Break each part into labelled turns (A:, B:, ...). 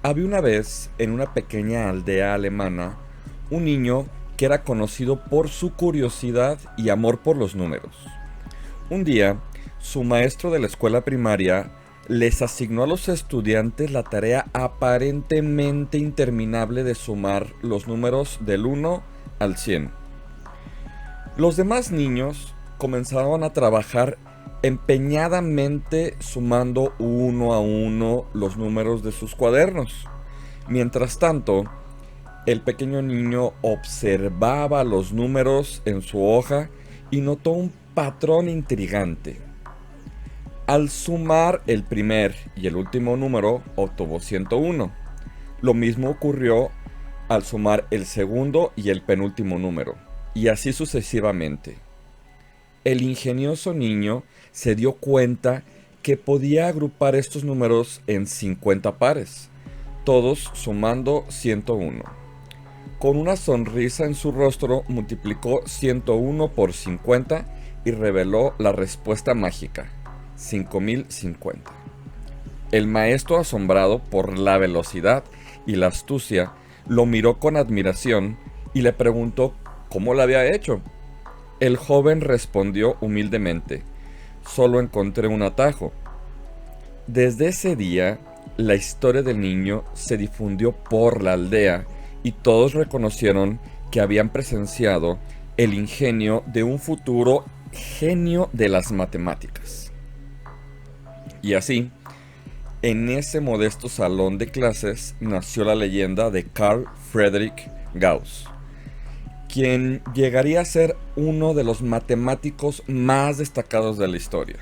A: Había una vez, en una pequeña aldea alemana, un niño que era conocido por su curiosidad y amor por los números. Un día, su maestro de la escuela primaria les asignó a los estudiantes la tarea aparentemente interminable de sumar los números del 1 al 100. Los demás niños comenzaron a trabajar empeñadamente sumando uno a uno los números de sus cuadernos. Mientras tanto, el pequeño niño observaba los números en su hoja y notó un patrón intrigante. Al sumar el primer y el último número, obtuvo 101. Lo mismo ocurrió al sumar el segundo y el penúltimo número, y así sucesivamente. El ingenioso niño se dio cuenta que podía agrupar estos números en 50 pares, todos sumando 101. Con una sonrisa en su rostro, multiplicó 101 por 50 y reveló la respuesta mágica: 5050. El maestro, asombrado por la velocidad y la astucia, lo miró con admiración y le preguntó cómo lo había hecho. El joven respondió humildemente: solo encontré un atajo. Desde ese día, la historia del niño se difundió por la aldea y todos reconocieron que habían presenciado el ingenio de un futuro genio de las matemáticas. Y así, en ese modesto salón de clases nació la leyenda de Carl Friedrich Gauss, quien llegaría a ser uno de los matemáticos más destacados de la historia.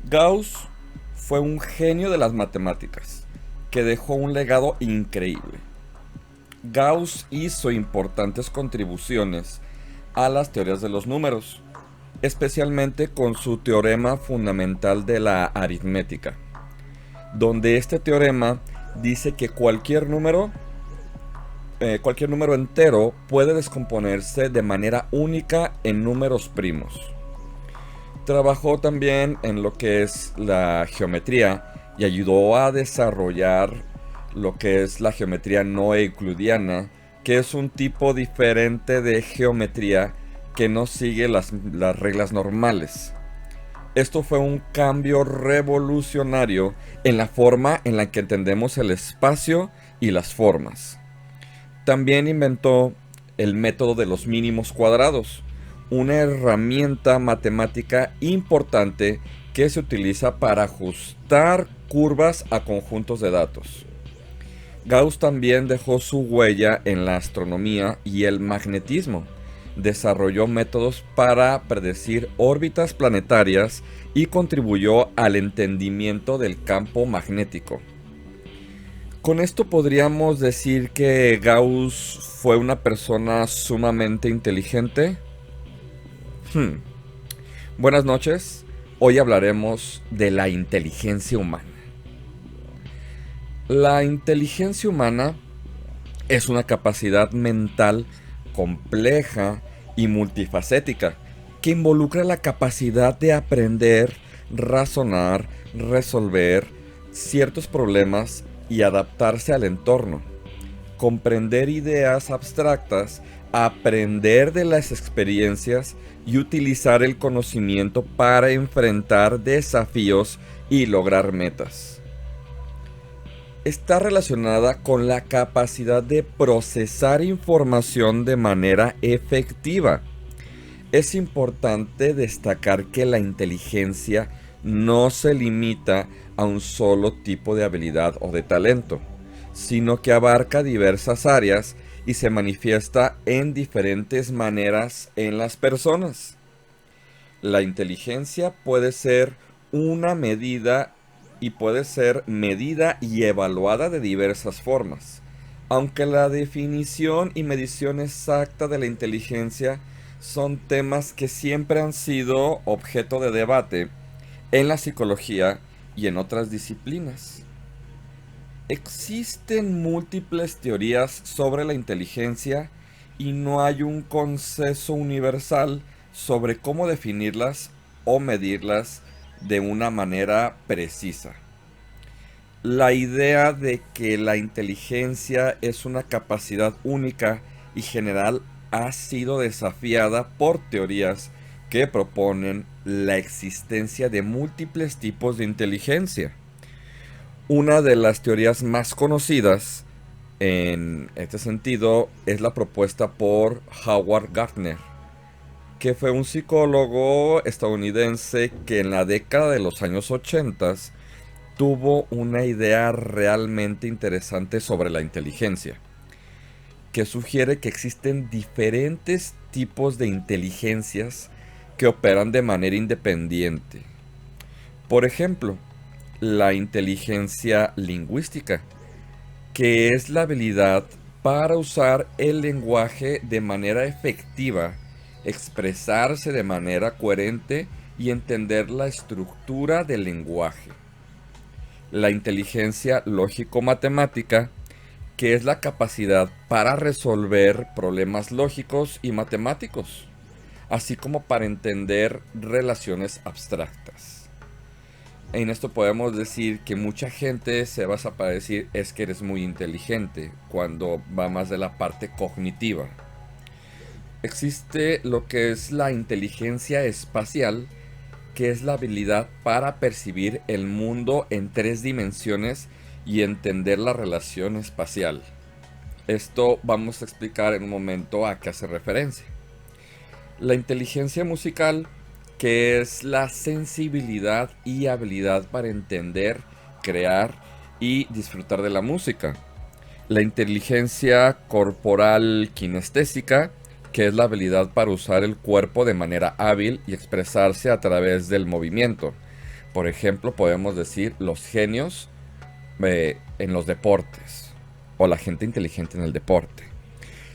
A: Gauss fue un genio de las matemáticas, que dejó un legado increíble. Gauss hizo importantes contribuciones a las teorías de los números, especialmente con su teorema fundamental de la aritmética, donde este teorema dice que cualquier número entero puede descomponerse de manera única en números primos. Trabajó también en lo que es la geometría y ayudó a desarrollar lo que es la geometría no euclidiana, que es un tipo diferente de geometría que no sigue las reglas normales. Esto fue un cambio revolucionario en la forma en la que entendemos el espacio y las formas. También inventó el método de los mínimos cuadrados, una herramienta matemática importante que se utiliza para ajustar curvas a conjuntos de datos. Gauss también dejó su huella en la astronomía y el magnetismo. Desarrolló métodos para predecir órbitas planetarias y contribuyó al entendimiento del campo magnético. Con esto podríamos decir que Gauss fue una persona sumamente inteligente. Hmm. Buenas noches. Hoy hablaremos de la inteligencia humana. La inteligencia humana es una capacidad mental compleja y multifacética que involucra la capacidad de aprender, razonar, resolver ciertos problemas y adaptarse al entorno, comprender ideas abstractas, aprender de las experiencias y utilizar el conocimiento para enfrentar desafíos y lograr metas. Está relacionada con la capacidad de procesar información de manera efectiva. Es importante destacar que la inteligencia no se limita a un solo tipo de habilidad o de talento, sino que abarca diversas áreas y se manifiesta en diferentes maneras en las personas. La inteligencia puede ser una medida y puede ser medida y evaluada de diversas formas. Aunque la definición y medición exacta de la inteligencia son temas que siempre han sido objeto de debate en la psicología y en otras disciplinas. Existen múltiples teorías sobre la inteligencia y no hay un consenso universal sobre cómo definirlas o medirlas de una manera precisa. La idea de que la inteligencia es una capacidad única y general ha sido desafiada por teorías que proponen la existencia de múltiples tipos de inteligencia. Una de las teorías más conocidas en este sentido es la propuesta por Howard Gardner, que fue un psicólogo estadounidense que en la década de los años 80 tuvo una idea realmente interesante sobre la inteligencia, que sugiere que existen diferentes tipos de inteligencias que operan de manera independiente. Por ejemplo, la inteligencia lingüística, que es la habilidad para usar el lenguaje de manera efectiva, expresarse de manera coherente y entender la estructura del lenguaje. La inteligencia lógico-matemática, que es la capacidad para resolver problemas lógicos y matemáticos, así como para entender relaciones abstractas. En esto podemos decir que mucha gente se basa para decir es que eres muy inteligente, cuando va más de la parte cognitiva. Existe lo que es la inteligencia espacial, que es la habilidad para percibir el mundo en 3 dimensiones y entender la relación espacial. Esto vamos a explicar en un momento a qué hace referencia. La inteligencia musical, que es la sensibilidad y habilidad para entender, crear y disfrutar de la música. La inteligencia corporal kinestésica, que es la habilidad para usar el cuerpo de manera hábil y expresarse a través del movimiento. Por ejemplo, podemos decir los genios en los deportes o la gente inteligente en el deporte.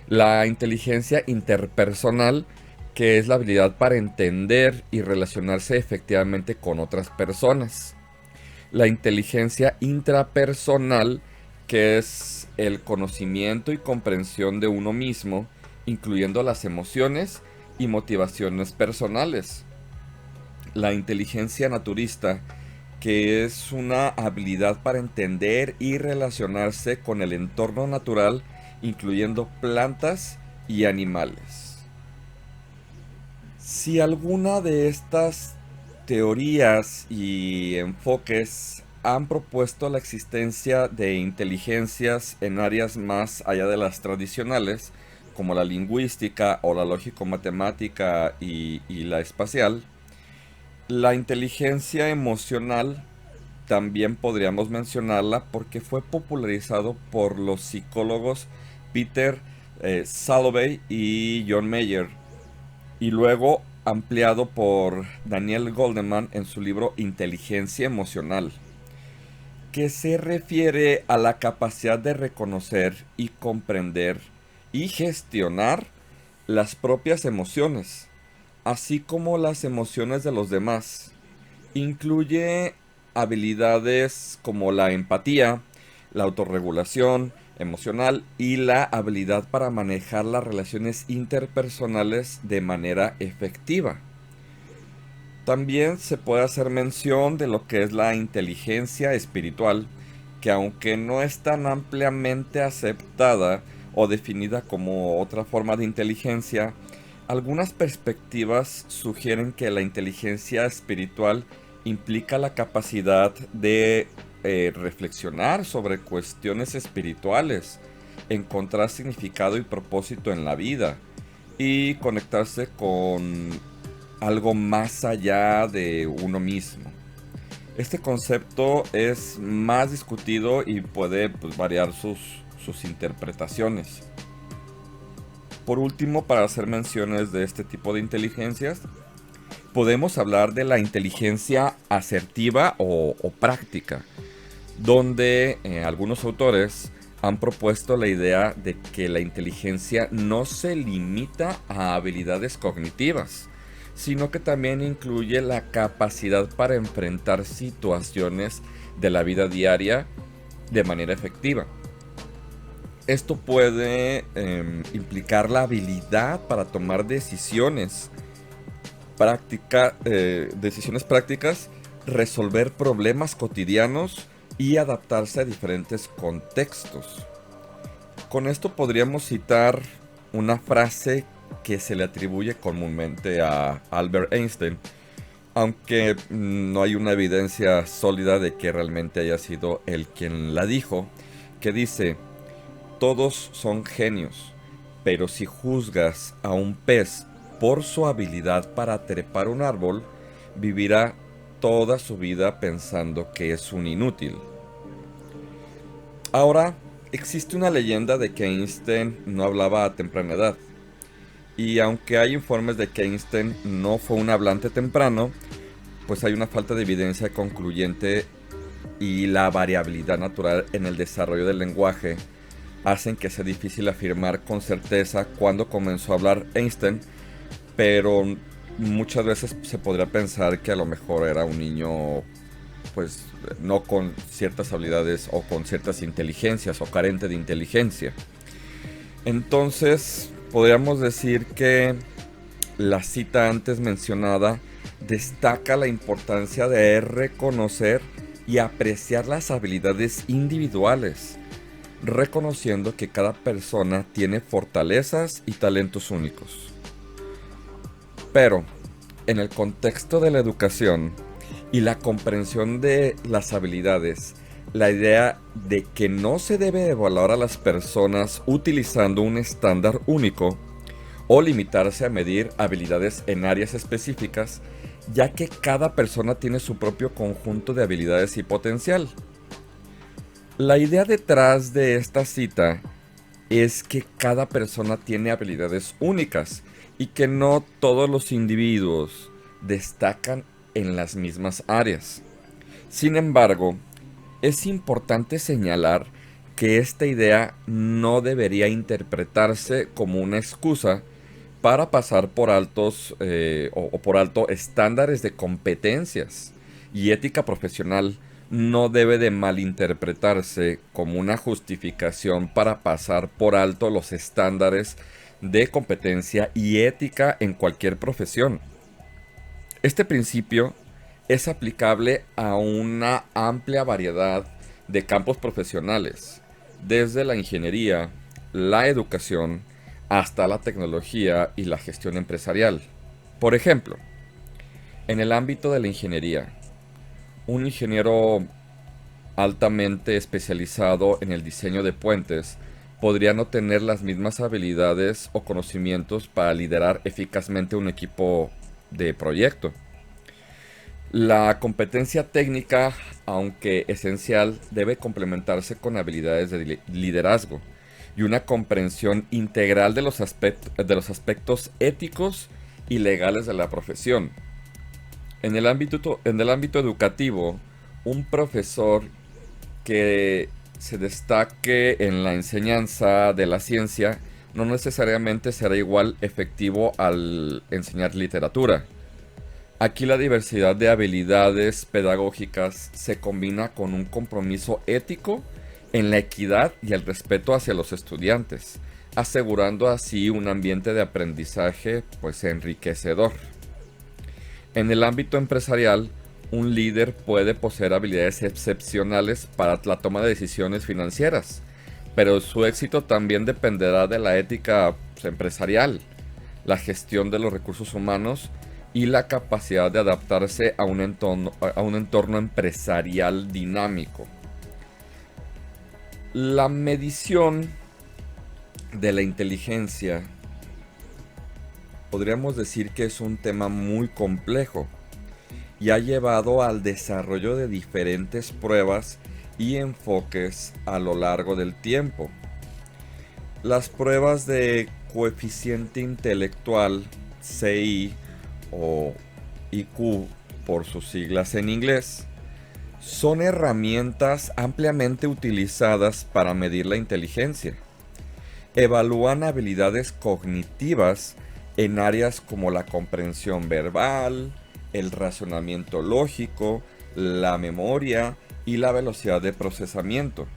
A: La inteligencia interpersonal, que es la habilidad para entender y relacionarse efectivamente con otras personas. La inteligencia intrapersonal, que es el conocimiento y comprensión de uno mismo, incluyendo las emociones y motivaciones personales. La inteligencia naturista, que es una habilidad para entender y relacionarse con el entorno natural, incluyendo plantas y animales. Si alguna de estas teorías y enfoques han propuesto la existencia de inteligencias en áreas más allá de las tradicionales, como la lingüística o la lógico-matemática y la espacial, la inteligencia emocional también podríamos mencionarla porque fue popularizado por los psicólogos Peter Salovey y John Mayer, y luego ampliado por Daniel Goleman en su libro Inteligencia Emocional, que se refiere a la capacidad de reconocer y comprender y gestionar las propias emociones, así como las emociones de los demás. Incluye habilidades como la empatía, la autorregulación emocional y la habilidad para manejar las relaciones interpersonales de manera efectiva. También se puede hacer mención de lo que es la inteligencia espiritual, que aunque no es tan ampliamente aceptada o definida como otra forma de inteligencia, algunas perspectivas sugieren que la inteligencia espiritual implica la capacidad de reflexionar sobre cuestiones espirituales, encontrar significado y propósito en la vida y conectarse con algo más allá de uno mismo. Este concepto es más discutido y puede variar sus interpretaciones. Por último, para hacer menciones de este tipo de inteligencias, podemos hablar de la inteligencia asertiva o práctica, donde algunos autores han propuesto la idea de que la inteligencia no se limita a habilidades cognitivas, sino que también incluye la capacidad para enfrentar situaciones de la vida diaria de manera efectiva. Esto puede implicar la habilidad para tomar decisiones prácticas, resolver problemas cotidianos y adaptarse a diferentes contextos. Con esto podríamos citar una frase que se le atribuye comúnmente a Albert Einstein, aunque no hay una evidencia sólida de que realmente haya sido él quien la dijo, que dice: todos son genios, pero si juzgas a un pez por su habilidad para trepar un árbol, vivirá toda su vida pensando que es un inútil. Ahora, existe una leyenda de que Einstein no hablaba a temprana edad, y aunque hay informes de que Einstein no fue un hablante temprano, pues hay una falta de evidencia concluyente, y la variabilidad natural en el desarrollo del lenguaje hacen que sea difícil afirmar con certeza cuándo comenzó a hablar Einstein, pero muchas veces se podría pensar que a lo mejor era un niño pues no con ciertas habilidades o con ciertas inteligencias o carente de inteligencia. Entonces podríamos decir que la cita antes mencionada destaca la importancia de reconocer y apreciar las habilidades individuales, reconociendo que cada persona tiene fortalezas y talentos únicos. Pero, en el contexto de la educación y la comprensión de las habilidades, la idea de que no se debe evaluar a las personas utilizando un estándar único o limitarse a medir habilidades en áreas específicas, ya que cada persona tiene su propio conjunto de habilidades y potencial. La idea detrás de esta cita es que cada persona tiene habilidades únicas y que no todos los individuos destacan en las mismas áreas. Sin embargo, es importante señalar que esta idea no debería interpretarse como una excusa para pasar por altos o por alto estándares de competencias, y ética profesional no debe de malinterpretarse como una justificación para pasar por alto los estándares de competencia y ética en cualquier profesión. Este principio es aplicable a una amplia variedad de campos profesionales, desde la ingeniería, la educación, hasta la tecnología y la gestión empresarial. Por ejemplo, en el ámbito de la ingeniería, un ingeniero altamente especializado en el diseño de puentes podría no tener las mismas habilidades o conocimientos para liderar eficazmente un equipo de proyecto. La competencia técnica, aunque esencial, debe complementarse con habilidades de liderazgo y una comprensión integral de los aspectos éticos y legales de la profesión. En el ámbito educativo, un profesor que se destaque en la enseñanza de la ciencia no necesariamente será igual efectivo al enseñar literatura. Aquí la diversidad de habilidades pedagógicas se combina con un compromiso ético en la equidad y el respeto hacia los estudiantes, asegurando así un ambiente de aprendizaje pues enriquecedor. En el ámbito empresarial, un líder puede poseer habilidades excepcionales para la toma de decisiones financieras, pero su éxito también dependerá de la ética pues, empresarial, la gestión de los recursos humanos y la capacidad de adaptarse a un entorno empresarial dinámico. La medición de la inteligencia podríamos decir que es un tema muy complejo y ha llevado al desarrollo de diferentes pruebas y enfoques a lo largo del tiempo. Las pruebas de coeficiente intelectual, CI o IQ por sus siglas en inglés, son herramientas ampliamente utilizadas para medir la inteligencia. Evalúan habilidades cognitivas en áreas como la comprensión verbal, el razonamiento lógico, la memoria y la velocidad de procesamiento.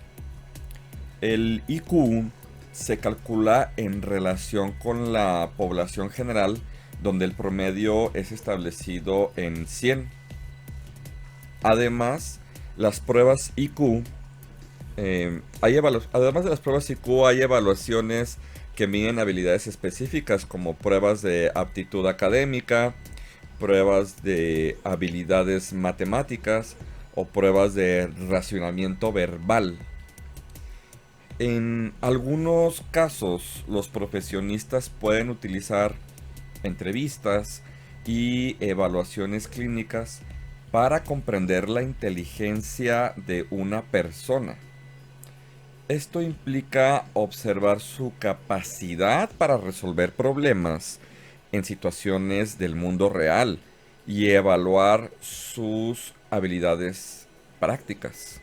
A: El IQ se calcula en relación con la población general, donde el promedio es establecido en 100. Además, Las pruebas IQ, además de las pruebas IQ, hay evaluaciones que miden habilidades específicas como pruebas de aptitud académica, pruebas de habilidades matemáticas o pruebas de racionamiento verbal. En algunos casos, los profesionistas pueden utilizar entrevistas y evaluaciones clínicas para comprender la inteligencia de una persona. Esto implica observar su capacidad para resolver problemas en situaciones del mundo real y evaluar sus habilidades prácticas.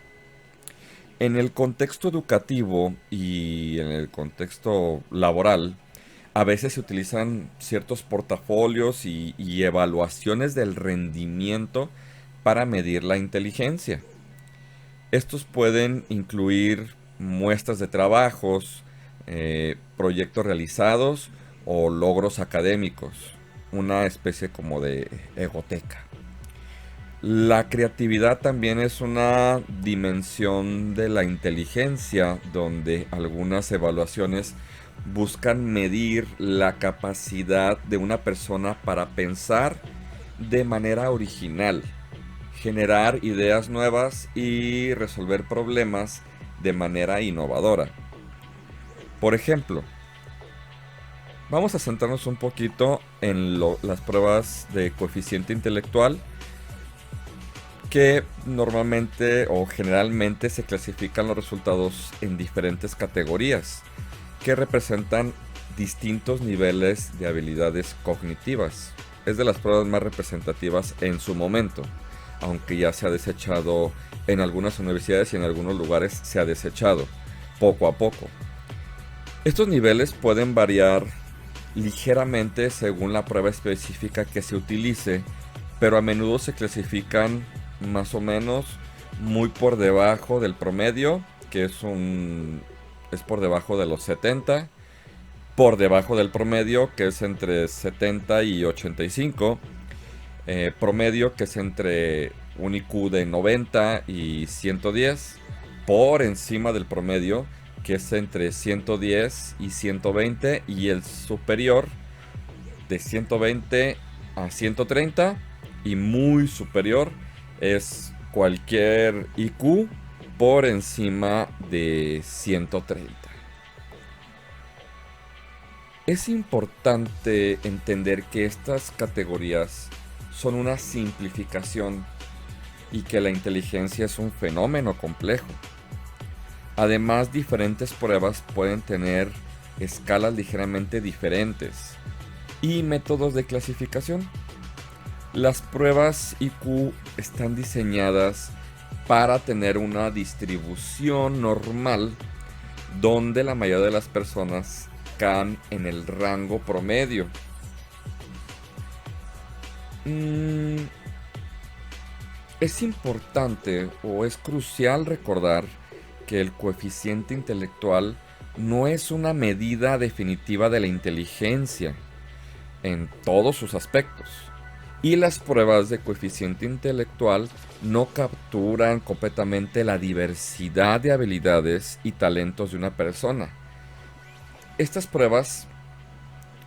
A: En el contexto educativo y en el contexto laboral, a veces se utilizan ciertos portafolios y evaluaciones del rendimiento para medir la inteligencia. Estos pueden incluir muestras de trabajos, proyectos realizados o logros académicos, una especie como de egoteca. La creatividad también es una dimensión de la inteligencia donde algunas evaluaciones buscan medir la capacidad de una persona para pensar de manera original, generar ideas nuevas y resolver problemas de manera innovadora. Por ejemplo, vamos a centrarnos un poquito en las pruebas de coeficiente intelectual que normalmente o generalmente se clasifican los resultados en diferentes categorías que representan distintos niveles de habilidades cognitivas. Es de las pruebas más representativas en su momento, aunque ya se ha desechado en algunas universidades y en algunos lugares se ha desechado poco a poco. Estos niveles pueden variar ligeramente según la prueba específica que se utilice, pero a menudo se clasifican más o menos muy por debajo del promedio, que es por debajo de los 70, por debajo del promedio, que es entre 70 y 85, promedio, que es entre un IQ de 90 y 110, por encima del promedio, que es entre 110 y 120, y el superior de 120 a 130, y muy superior es cualquier IQ por encima de 130. Es importante entender que estas categorías son una simplificación y que la inteligencia es un fenómeno complejo. Además, diferentes pruebas pueden tener escalas ligeramente diferentes y métodos de clasificación. Las pruebas IQ están diseñadas para tener una distribución normal donde la mayoría de las personas caen en el rango promedio. Es importante o es crucial recordar que el coeficiente intelectual no es una medida definitiva de la inteligencia en todos sus aspectos. Y las pruebas de coeficiente intelectual no capturan completamente la diversidad de habilidades y talentos de una persona. Estas pruebas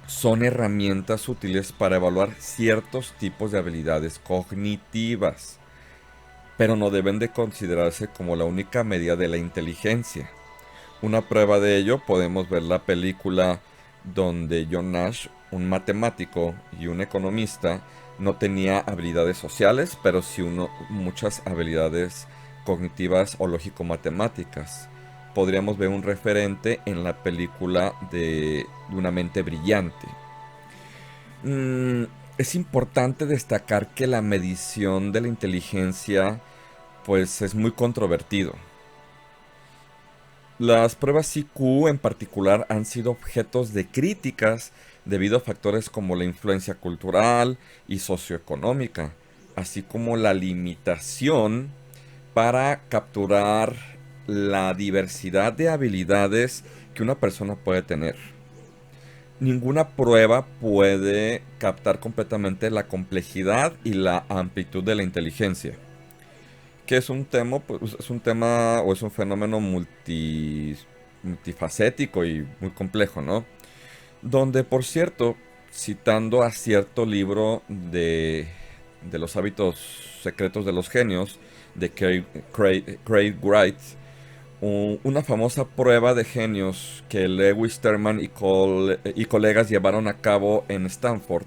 A: son herramientas útiles para evaluar ciertos tipos de habilidades cognitivas, pero no deben de considerarse como la única medida de la inteligencia. Una prueba de ello podemos ver la película donde John Nash, un matemático y un economista, no tenía habilidades sociales, pero sí muchas habilidades cognitivas o lógico-matemáticas. Podríamos ver un referente en la película de Una mente brillante. Es importante destacar que la medición de la inteligencia pues es muy controvertido. Las pruebas IQ en particular han sido objetos de críticas debido a factores como la influencia cultural y socioeconómica, así como la limitación para capturar la diversidad de habilidades que una persona puede tener. Ninguna prueba puede captar completamente la complejidad y la amplitud de la inteligencia. que es un tema, pues, es un tema o es un fenómeno multifacético y muy complejo, ¿no? Donde, por cierto, citando a cierto libro de los hábitos secretos de los genios, de Craig Wright, una famosa prueba de genios que Lewis Terman y colegas llevaron a cabo en Stanford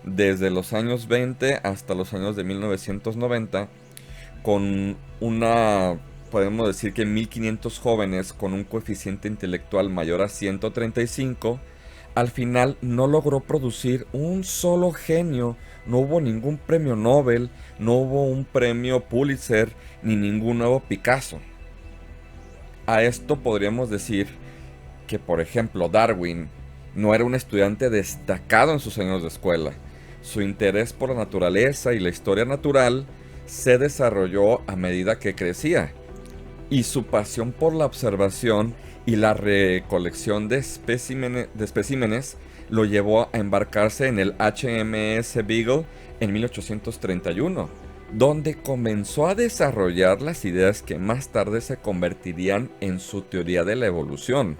A: desde los años 20 hasta los años de 1990, con podemos decir que 1500 jóvenes con un coeficiente intelectual mayor a 135. Al final no logró producir un solo genio, no hubo ningún premio Nobel, no hubo un premio Pulitzer, ni ningún nuevo Picasso. A esto podríamos decir que, por ejemplo, Darwin no era un estudiante destacado en sus años de escuela. Su interés por la naturaleza y la historia natural se desarrolló a medida que crecía, y su pasión por la observación y la recolección de especímenes lo llevó a embarcarse en el HMS Beagle en 1831, donde comenzó a desarrollar las ideas que más tarde se convertirían en su teoría de la evolución.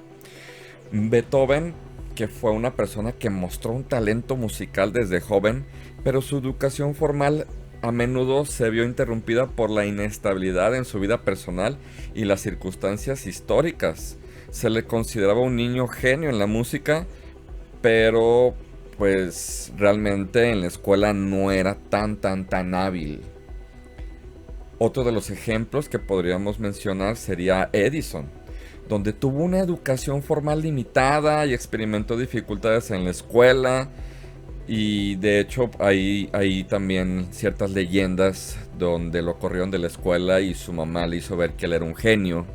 A: Beethoven, que fue una persona que mostró un talento musical desde joven, pero su educación formal a menudo se vio interrumpida por la inestabilidad en su vida personal y las circunstancias históricas. Se le consideraba un niño genio en la música, pero pues realmente en la escuela no era tan hábil. Otro de los ejemplos que podríamos mencionar sería Edison, donde tuvo una educación formal limitada y experimentó dificultades en la escuela. Y de hecho hay también ciertas leyendas donde lo corrieron de la escuela y su mamá le hizo ver que él era un genio,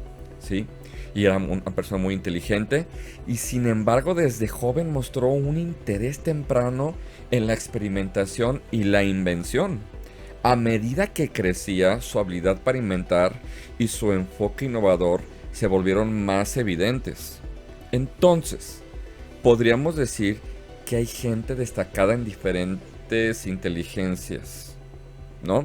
A: ¿sí? Y era una persona muy inteligente. Y sin embargo, desde joven mostró un interés temprano en la experimentación y la invención. A medida que crecía, su habilidad para inventar y su enfoque innovador se volvieron más evidentes. Entonces, podríamos decir que hay gente destacada en diferentes inteligencias, ¿no?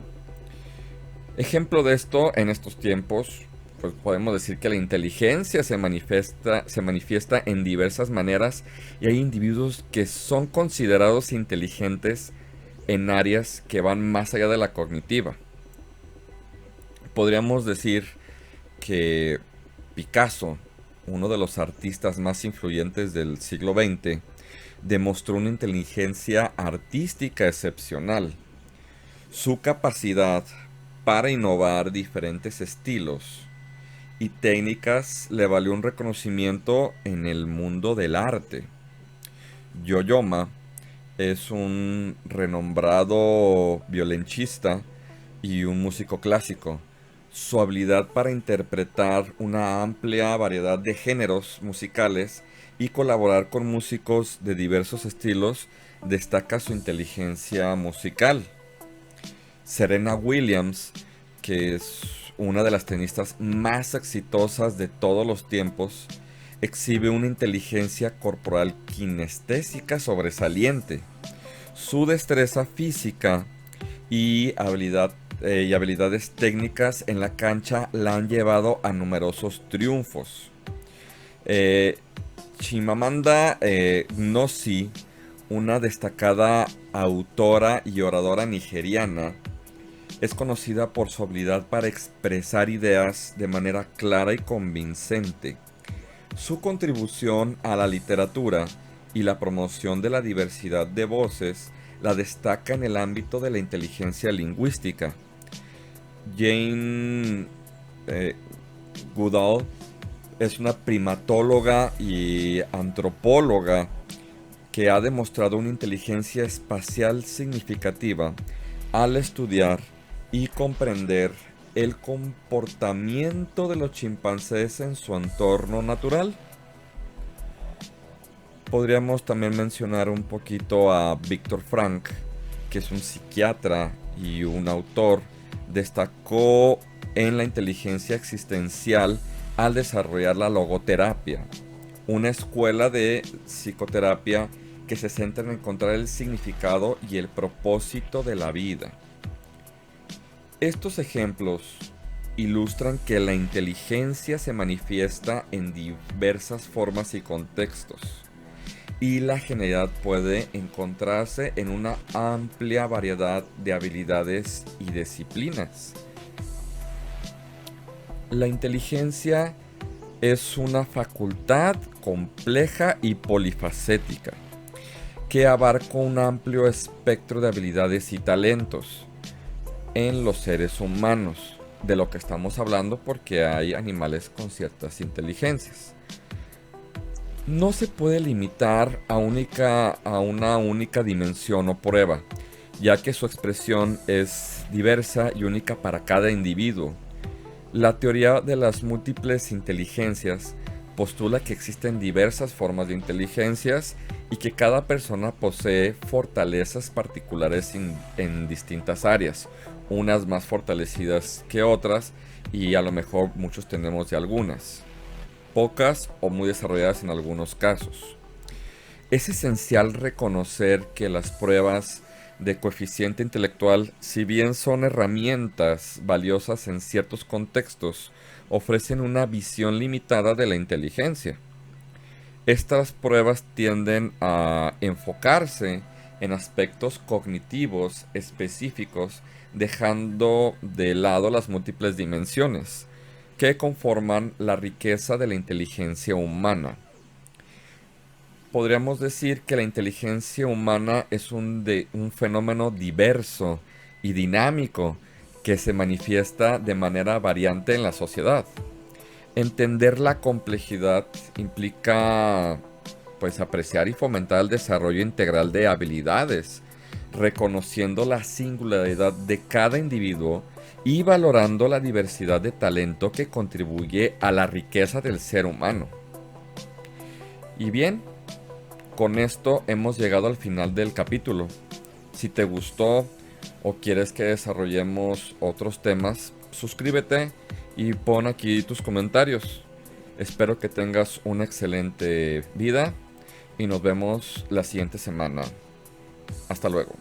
A: Ejemplo de esto en estos tiempos, pues podemos decir que la inteligencia se manifiesta en diversas maneras, y hay individuos que son considerados inteligentes en áreas que van más allá de la cognitiva. Podríamos decir que Picasso, uno de los artistas más influyentes del siglo XX, demostró una inteligencia artística excepcional. Su capacidad para innovar diferentes estilos y técnicas le valió un reconocimiento en el mundo del arte. Yo-Yo Ma es un renombrado violonchelista y un músico clásico. Su habilidad para interpretar una amplia variedad de géneros musicales y colaborar con músicos de diversos estilos destaca su inteligencia musical. Serena Williams, que es una de las tenistas más exitosas de todos los tiempos, exhibe una inteligencia corporal kinestésica sobresaliente. Su destreza física y habilidades técnicas en la cancha la han llevado a numerosos triunfos. Chimamanda Ngozi, una destacada autora y oradora nigeriana, es conocida por su habilidad para expresar ideas de manera clara y convincente. Su contribución a la literatura y la promoción de la diversidad de voces la destaca en el ámbito de la inteligencia lingüística. Jane Goodall es una primatóloga y antropóloga que ha demostrado una inteligencia espacial significativa al estudiar y comprender el comportamiento de los chimpancés en su entorno natural. Podríamos también mencionar un poquito a Viktor Frankl, que es un psiquiatra y un autor. Destacó en la inteligencia existencial al desarrollar la logoterapia, una escuela de psicoterapia que se centra en encontrar el significado y el propósito de la vida. Estos ejemplos ilustran que la inteligencia se manifiesta en diversas formas y contextos, y la genialidad puede encontrarse en una amplia variedad de habilidades y disciplinas. La inteligencia es una facultad compleja y polifacética que abarca un amplio espectro de habilidades y talentos en los seres humanos, de lo que estamos hablando porque hay animales con ciertas inteligencias. No se puede limitar a una única dimensión o prueba, ya que su expresión es diversa y única para cada individuo. La teoría de las múltiples inteligencias postula que existen diversas formas de inteligencias y que cada persona posee fortalezas particulares en distintas áreas, unas más fortalecidas que otras, y a lo mejor muchos tenemos de algunas, pocas o muy desarrolladas en algunos casos. Es esencial reconocer que las pruebas de coeficiente intelectual, si bien son herramientas valiosas en ciertos contextos, ofrecen una visión limitada de la inteligencia. Estas pruebas tienden a enfocarse en aspectos cognitivos específicos, dejando de lado las múltiples dimensiones que conforman la riqueza de la inteligencia humana. Podríamos decir que la inteligencia humana es un fenómeno diverso y dinámico que se manifiesta de manera variante en la sociedad. Entender la complejidad implica pues apreciar y fomentar el desarrollo integral de habilidades, reconociendo la singularidad de cada individuo y valorando la diversidad de talento que contribuye a la riqueza del ser humano. Y bien, con esto hemos llegado al final del capítulo. Si te gustó o quieres que desarrollemos otros temas, suscríbete y pon aquí tus comentarios. Espero que tengas una excelente vida y nos vemos la siguiente semana. Hasta luego.